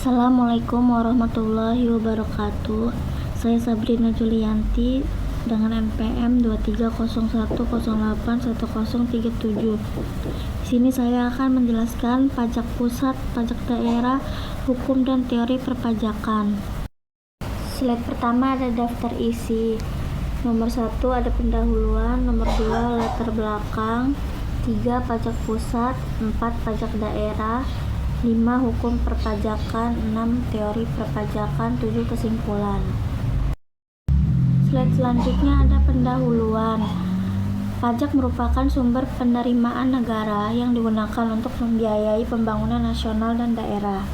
Assalamualaikum warahmatullahi wabarakatuh. Saya Sabrina Julianti dengan NPM 2301081037. Di sini saya akan menjelaskan pajak pusat, pajak daerah, hukum dan teori perpajakan. Slide pertama ada daftar isi. Nomor 1 ada pendahuluan, nomor 2 latar belakang, 3 pajak pusat, 4 pajak daerah, 5 hukum perpajakan, 6 teori perpajakan, 7 kesimpulan. Slide selanjutnya ada pendahuluan. Pajak merupakan sumber penerimaan negara yang digunakan untuk membiayai pembangunan nasional dan daerah.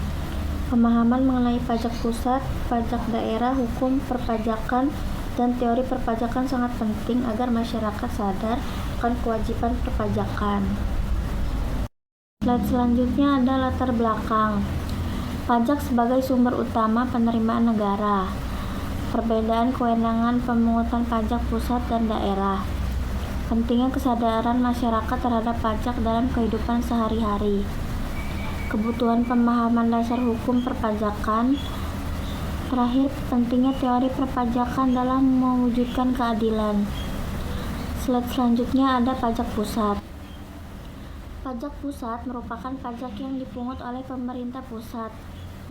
Pemahaman mengenai pajak pusat, pajak daerah, hukum perpajakan, dan teori perpajakan sangat penting agar masyarakat sadar akan kewajiban perpajakan. Slide selanjutnya ada latar belakang. Pajak sebagai sumber utama penerimaan negara. Perbedaan kewenangan pemungutan pajak pusat dan daerah. Pentingnya kesadaran masyarakat terhadap pajak dalam kehidupan sehari-hari. Kebutuhan pemahaman dasar hukum perpajakan. Terakhir, pentingnya teori perpajakan dalam mewujudkan keadilan. Slide selanjutnya ada pajak pusat. Pajak pusat merupakan pajak yang dipungut oleh pemerintah pusat,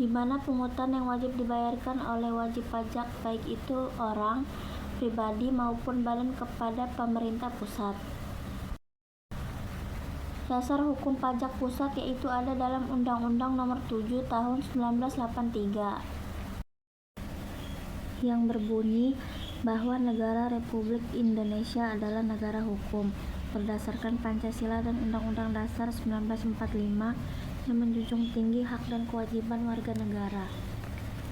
di mana pungutan yang wajib dibayarkan oleh wajib pajak baik itu orang, pribadi maupun badan kepada pemerintah pusat. Dasar hukum pajak pusat yaitu ada dalam Undang-Undang Nomor 7 Tahun 1983 yang berbunyi bahwa negara Republik Indonesia adalah negara hukum berdasarkan Pancasila dan Undang-Undang Dasar 1945 yang menjunjung tinggi hak dan kewajiban warga negara.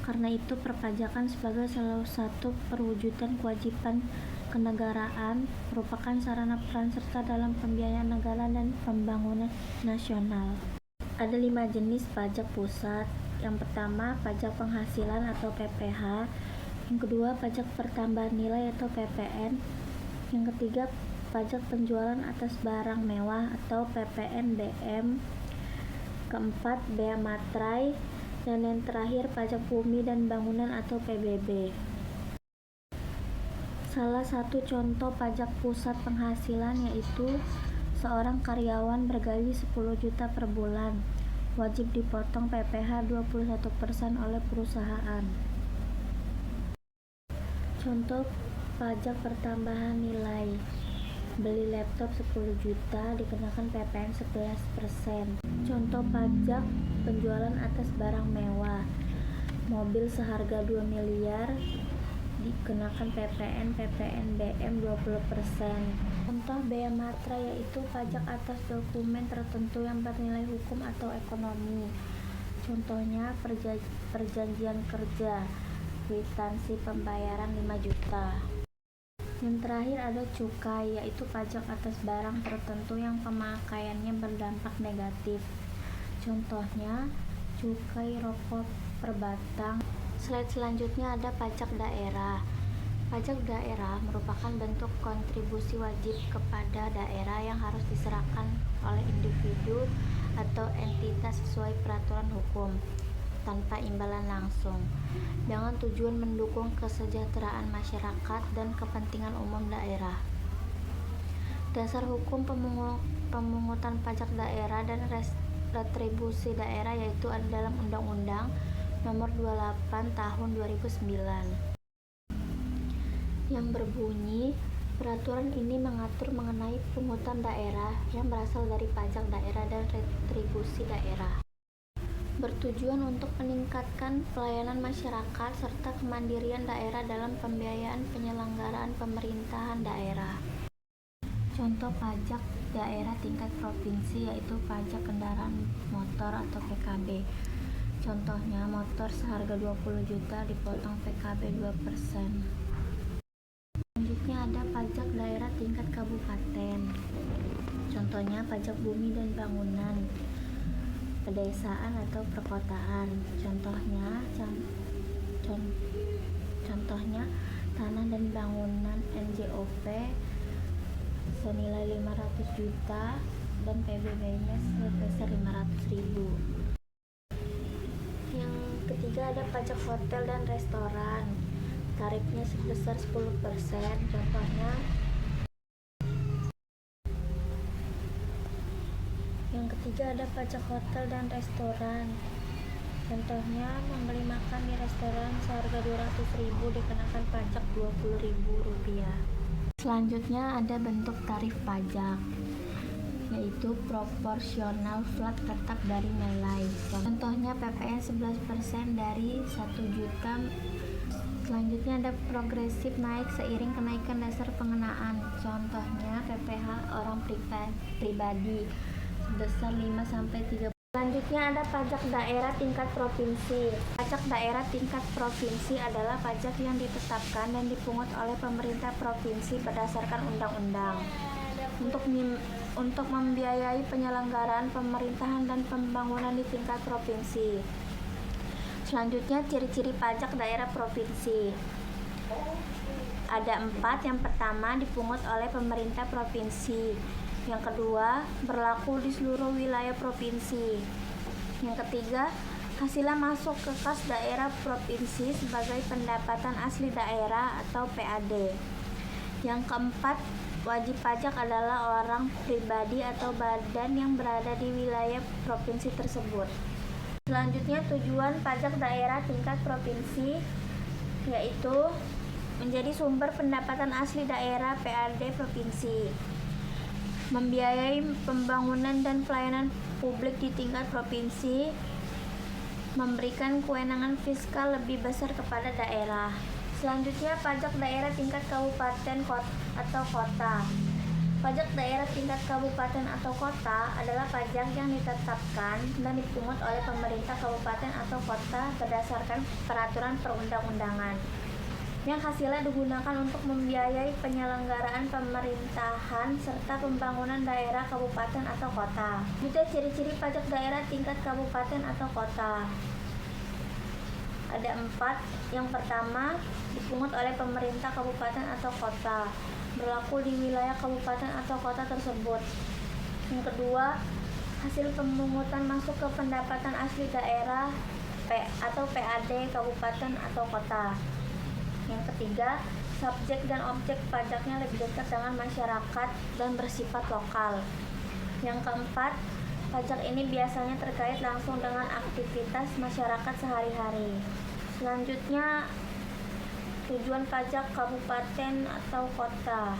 Karena itu, perpajakan sebagai salah satu perwujudan kewajiban kenegaraan merupakan sarana peran serta dalam pembiayaan negara dan pembangunan nasional. Ada 5 jenis pajak pusat. Yang pertama, pajak penghasilan atau PPH. Yang kedua, pajak pertambahan nilai atau PPN. Yang ketiga, pajak penjualan atas barang mewah atau PPNBM. Keempat, bea materai. Dan yang terakhir, pajak bumi dan bangunan atau PBB. Salah satu contoh pajak pusat penghasilan yaitu seorang karyawan bergaji 10 juta per bulan, wajib dipotong PPH 21% oleh perusahaan. Contoh pajak pertambahan nilai. Beli laptop 10 juta dikenakan PPN 11%. Contoh pajak penjualan atas barang mewah. Mobil seharga 2 miliar dikenakan PPNBM 20%. Contoh bea materai yaitu pajak atas dokumen tertentu yang bernilai hukum atau ekonomi. Contohnya perjanjian kerja, kwitansi pembayaran 5 juta. Yang terakhir ada cukai, yaitu pajak atas barang tertentu yang pemakaiannya berdampak negatif. Contohnya cukai rokok per batang. Slide selanjutnya ada pajak daerah. Pajak daerah merupakan bentuk kontribusi wajib kepada daerah yang harus diserahkan oleh individu atau entitas sesuai peraturan hukum tanpa imbalan langsung, dengan tujuan mendukung kesejahteraan masyarakat dan kepentingan umum daerah. Dasar hukum pemungutan pajak daerah dan retribusi daerah yaitu ada dalam Undang-Undang Nomor 28 Tahun 2009 yang berbunyi, peraturan ini mengatur mengenai pungutan daerah yang berasal dari pajak daerah dan retribusi daerah. Bertujuan untuk meningkatkan pelayanan masyarakat serta kemandirian daerah dalam pembiayaan penyelenggaraan pemerintahan daerah. Contoh pajak daerah tingkat provinsi yaitu pajak kendaraan motor atau PKB. Contohnya motor seharga 20 juta dipotong PKB 2%. Selanjutnya ada pajak daerah tingkat kabupaten. Contohnya pajak bumi dan bangunan, pedesaan atau perkotaan. Contohnya tanah dan bangunan NJOP senilai 500 juta dan PBB-nya sebesar 500.000. Yang ada pajak hotel dan restoran. Tarifnya sebesar 10%. Contohnya, yang ketiga ada pajak hotel dan restoran. Contohnya, membeli makan di restoran seharga 200.000 dikenakan pajak Rp20.000. Selanjutnya ada bentuk tarif pajak, yaitu proporsional flat tetap dari nilai. Contohnya PPN 11% dari 1 juta. Selanjutnya ada progresif naik seiring kenaikan dasar pengenaan. Contohnya PPh orang pribadi sebesar 5-30. Selanjutnya ada pajak daerah tingkat provinsi. Pajak daerah tingkat provinsi adalah pajak yang ditetapkan dan dipungut oleh pemerintah provinsi berdasarkan undang-undang untuk membiayai penyelenggaraan pemerintahan dan pembangunan di tingkat provinsi. Selanjutnya, ciri-ciri pajak daerah provinsi. Ada 4. Yang pertama, dipungut oleh pemerintah provinsi. Yang kedua, berlaku di seluruh wilayah provinsi. Yang ketiga, hasilnya masuk ke kas daerah provinsi sebagai pendapatan asli daerah atau PAD. Yang keempat, wajib pajak adalah orang pribadi atau badan yang berada di wilayah provinsi tersebut. Selanjutnya, tujuan pajak daerah tingkat provinsi yaitu menjadi sumber pendapatan asli daerah PAD provinsi, membiayai pembangunan dan pelayanan publik di tingkat provinsi, memberikan kewenangan fiskal lebih besar kepada daerah. Selanjutnya, pajak daerah tingkat kabupaten atau kota. Pajak daerah tingkat kabupaten atau kota adalah pajak yang ditetapkan dan dipungut oleh pemerintah kabupaten atau kota berdasarkan peraturan perundang-undangan, yang hasilnya digunakan untuk membiayai penyelenggaraan pemerintahan serta pembangunan daerah kabupaten atau kota. Itu ciri-ciri pajak daerah tingkat kabupaten atau kota. Ada 4. Yang pertama, dipungut oleh pemerintah kabupaten atau kota, berlaku di wilayah kabupaten atau kota tersebut. Yang kedua, hasil pemungutan masuk ke pendapatan asli daerah atau PAD kabupaten atau kota. Yang ketiga, subjek dan objek pajaknya lebih dekat dengan masyarakat dan bersifat lokal. Yang keempat, pajak ini biasanya terkait langsung dengan aktivitas masyarakat sehari-hari. Selanjutnya, tujuan pajak kabupaten atau kota.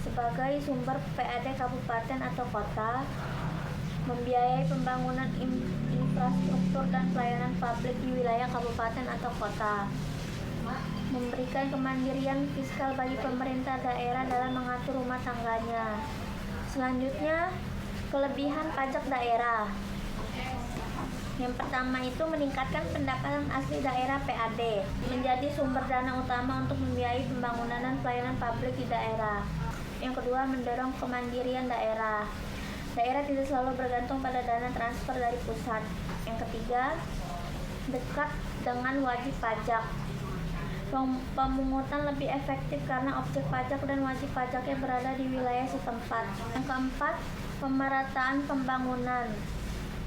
Sebagai sumber PAD kabupaten atau kota, membiayai pembangunan infrastruktur dan pelayanan publik di wilayah kabupaten atau kota, memberikan kemandirian fiskal bagi pemerintah daerah dalam mengatur rumah tangganya. Selanjutnya, kelebihan pajak daerah. Yang pertama itu meningkatkan pendapatan asli daerah PAD, menjadi sumber dana utama untuk membiayai pembangunan dan pelayanan publik di daerah. Yang kedua, mendorong kemandirian daerah. Daerah tidak selalu bergantung pada dana transfer dari pusat. Yang ketiga, dekat dengan wajib pajak. Pemungutan lebih efektif karena objek pajak dan wajib pajaknya berada di wilayah setempat. Yang keempat, pemerataan pembangunan.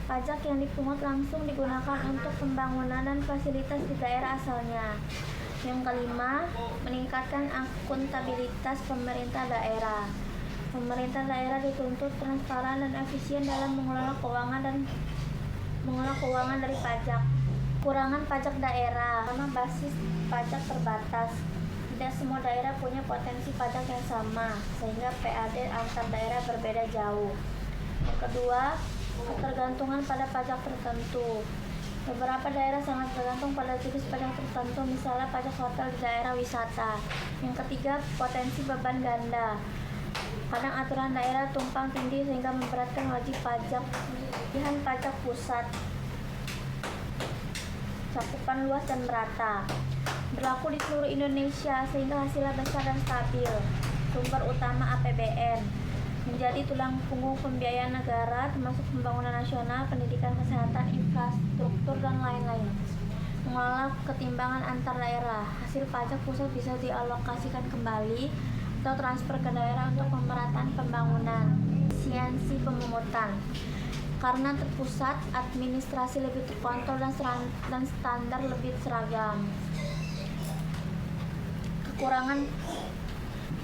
Pajak yang dipungut langsung digunakan untuk pembangunan dan fasilitas di daerah asalnya. Yang kelima, meningkatkan akuntabilitas pemerintah daerah. Pemerintah daerah dituntut transparan dan efisien dalam mengelola keuangan dari pajak. Kurangan pajak daerah karena basis pajak terbatas. Tidak semua daerah punya potensi pajak yang sama, sehingga PAD antar daerah berbeda jauh. Yang kedua, ketergantungan pada pajak tertentu. Beberapa daerah sangat bergantung pada jenis pajak tertentu, misalnya pajak hotel di daerah wisata. Yang ketiga, potensi beban ganda. Kadang aturan daerah tumpang tindih sehingga memberatkan wajib pajak. Kelebihan pajak pusat. Cakupan luas dan merata. Berlaku di seluruh Indonesia sehingga hasilnya besar dan stabil. Sumber utama APBN. Menjadi tulang punggung pembiayaan negara termasuk pembangunan nasional, pendidikan, kesehatan, infrastruktur, dan lain-lain. Mengelola ketimbangan antar daerah. Hasil pajak pusat bisa dialokasikan kembali atau transfer ke daerah untuk pemerataan pembangunan. Efisiensi pemungutan. karena terpusat, administrasi lebih terkontrol dan standar lebih seragam.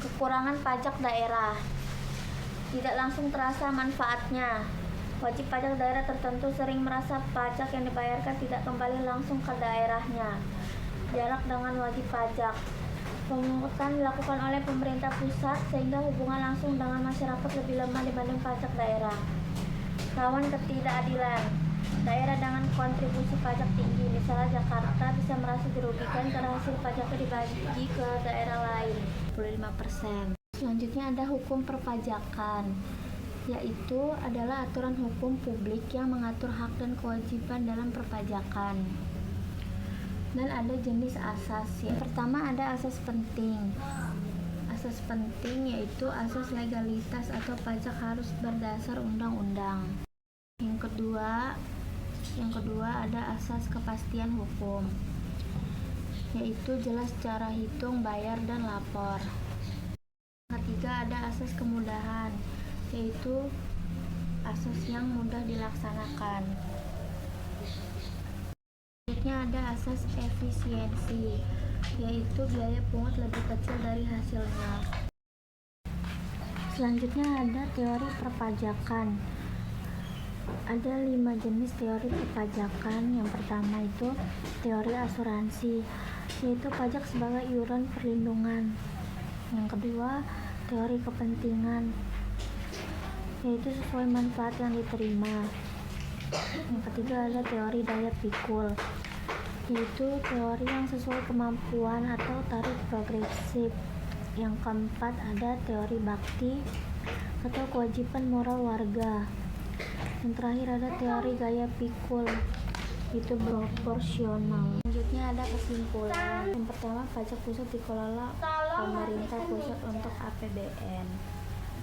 Kekurangan pajak daerah. Tidak langsung terasa manfaatnya. Wajib pajak daerah tertentu sering merasa pajak yang dibayarkan tidak kembali langsung ke daerahnya. Jarak dengan wajib pajak. Pemungutan dilakukan oleh pemerintah pusat sehingga hubungan langsung dengan masyarakat lebih lemah dibanding pajak daerah. Rawan ketidakadilan. Daerah dengan kontribusi pajak tinggi, misalnya Jakarta, bisa merasa dirugikan karena hasil pajaknya dibagi ke daerah lain, 25%. Selanjutnya ada hukum perpajakan, yaitu adalah aturan hukum publik yang mengatur hak dan kewajiban dalam perpajakan. Dan ada jenis asas. Yang pertama ada asas penting. Asas penting yaitu asas legalitas atau pajak harus berdasar undang-undang. Yang kedua ada asas kepastian hukum, yaitu jelas cara hitung, bayar, dan lapor. Ketiga ada asas kemudahan, yaitu asas yang mudah dilaksanakan. Selanjutnya ada asas efisiensi, yaitu biaya pungut lebih kecil dari hasilnya. Selanjutnya ada teori perpajakan. Ada 5 jenis teori perpajakan. Yang pertama itu teori asuransi, yaitu pajak sebagai iuran perlindungan. Yang kedua, teori kepentingan, yaitu sesuai manfaat yang diterima. Yang ketiga ada teori daya pikul, yaitu teori yang sesuai kemampuan atau tarif progresif. Yang keempat ada teori bakti atau kewajiban moral warga. Yang terakhir ada teori gaya pikul, itu proporsional. Selanjutnya ada kesimpulan. Yang pertama, pajak pusat dikelola pemerintah pusat untuk APBN.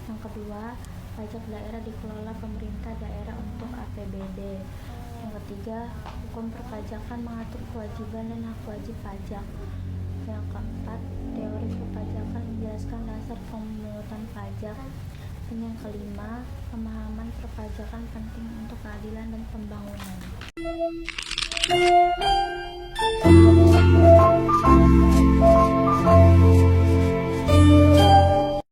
Yang kedua, pajak daerah dikelola pemerintah daerah untuk APBD. Yang ketiga, hukum perpajakan mengatur kewajiban dan hak wajib pajak. Yang keempat, teori perpajakan menjelaskan dasar pemungutan pajak. Dan yang kelima, pemahaman perpajakan penting untuk keadilan dan pembangunan.